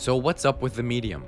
So what's up with the medium?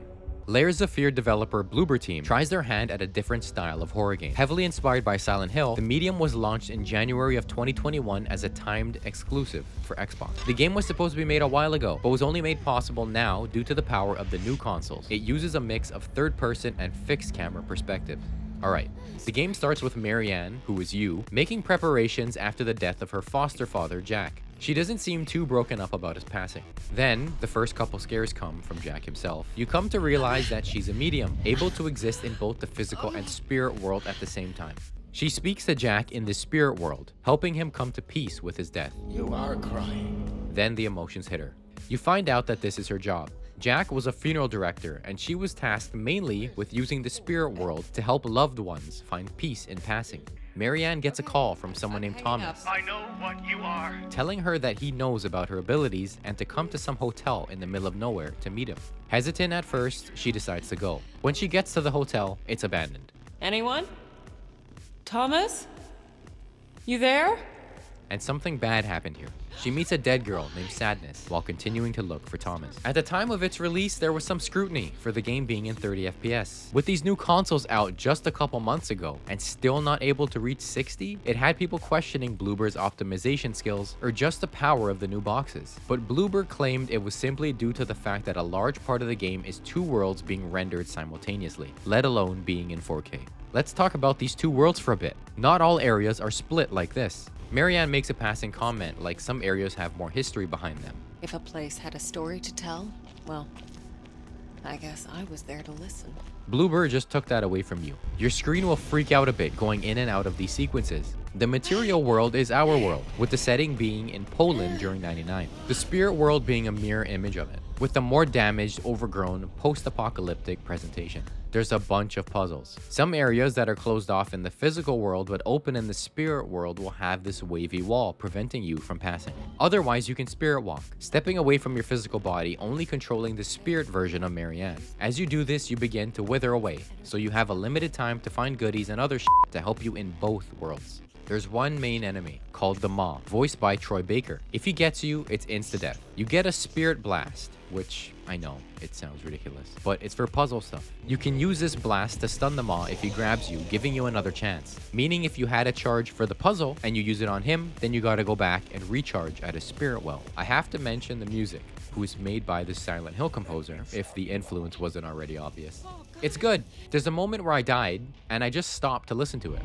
Layers of Fear developer Bloober Team tries their hand at a different style of horror game. Heavily inspired by Silent Hill, the medium was launched in January of 2021 as a timed exclusive for Xbox. The game was supposed to be made a while ago, but was only made possible now due to the power of the new consoles. It uses a mix of third-person and fixed camera perspectives. Alright, the game starts with Marianne, who is you, making preparations after the death of her foster father, Jack. She doesn't seem too broken up about his passing. Then, the first couple scares come from Jack himself. You come to realize that she's a medium, able to exist in both the physical and spirit world at the same time. She speaks to Jack in the spirit world, helping him come to peace with his death. You are crying. Then the emotions hit her. You find out that this is her job. Jack was a funeral director, and she was tasked mainly with using the spirit world to help loved ones find peace in passing. Marianne gets a call from someone named Thomas, I know what you are. telling her that he knows about her abilities and to come to some hotel in the middle of nowhere to meet him. Hesitant at first, she decides to go. When she gets to the hotel, it's abandoned. Anyone? Thomas? You there? And something bad happened here. She meets a dead girl named Sadness while continuing to look for Thomas. At the time of its release, there was some scrutiny for the game being in 30 FPS. With these new consoles out just a couple months ago and still not able to reach 60, it had people questioning Bloober's optimization skills or just the power of the new boxes. But Bloober claimed it was simply due to the fact that a large part of the game is two worlds being rendered simultaneously, let alone being in 4K. Let's talk about these two worlds for a bit. Not all areas are split like this. Marianne makes a passing comment like some areas have more history behind them. If a place had a story to tell, well, I guess I was there to listen. Bloober just took that away from you. Your screen will freak out a bit going in and out of these sequences. The material world is our world, with the setting being in Poland during '99. The spirit world being a mirror image of it, with a more damaged, overgrown, post-apocalyptic presentation. There's a bunch of puzzles. Some areas that are closed off in the physical world but open in the spirit world will have this wavy wall preventing you from passing. Otherwise, you can spirit walk, stepping away from your physical body, only controlling the spirit version of Marianne. As you do this, you begin to wither away, so you have a limited time to find goodies and other shit to help you in both worlds. There's one main enemy, called the Maw, voiced by Troy Baker. If he gets you, it's insta-death. You get a spirit blast, which I know, it sounds ridiculous, but it's for puzzle stuff. You can use this blast to stun the Maw if he grabs you, giving you another chance. Meaning if you had a charge for the puzzle and you use it on him, then you gotta go back and recharge at a spirit well. I have to mention the music, who is made by the Silent Hill composer, if the influence wasn't already obvious. It's good. There's a moment where I died, and I just stopped to listen to it.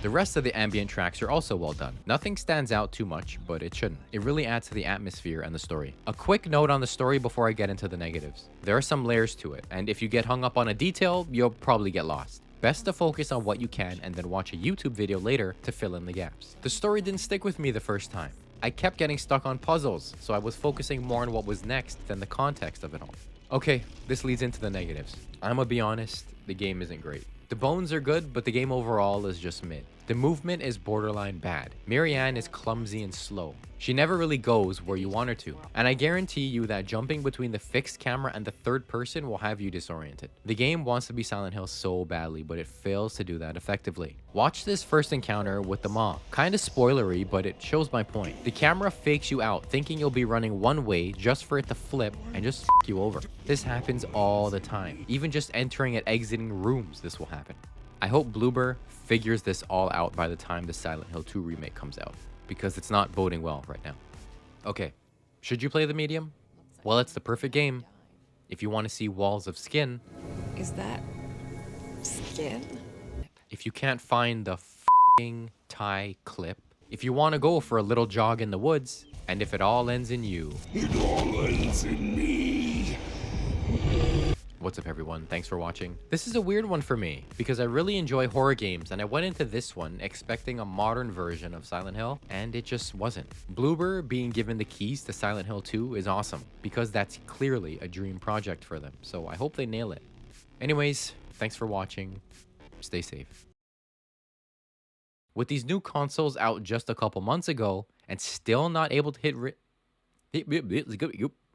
The rest of the ambient tracks are also well done. Nothing stands out too much, but it shouldn't. It really adds to the atmosphere and the story. A quick note on the story before I get into the negatives. There are some layers to it, and if you get hung up on a detail, you'll probably get lost. Best to focus on what you can and then watch a YouTube video later to fill in the gaps. The story didn't stick with me the first time. I kept getting stuck on puzzles, so I was focusing more on what was next than the context of it all. Okay, this leads into the negatives. I'm gonna be honest, the game isn't great. The bones are good, but the game overall is just mid. The movement is borderline bad. Marianne is clumsy and slow. She never really goes where you want her to. And I guarantee you that jumping between the fixed camera and the third person will have you disoriented. The game wants to be Silent Hill so badly, but it fails to do that effectively. Watch this first encounter with the Maw. Kinda spoilery, but it shows my point. The camera fakes you out, thinking you'll be running one way just for it to flip and just f you over. This happens all the time. Even just entering and exiting rooms, this will happen. I hope Bloober figures this all out by the time the Silent Hill 2 remake comes out, because it's not boding well right now. Okay, should you play the medium? Well, it's the perfect game if you want to see walls of skin. Is that skin? If you can't find the f***ing Thai clip. If you want to go for a little jog in the woods. And if it all ends in you. It all ends in me. What's up everyone, thanks for watching. This is a weird one for me because I really enjoy horror games and I went into this one expecting a modern version of Silent Hill and it just wasn't. Bloober being given the keys to Silent Hill 2 is awesome because that's clearly a dream project for them, so I hope they nail it. Anyways, thanks for watching, stay safe. With these new consoles out just a couple months ago and still not able to hit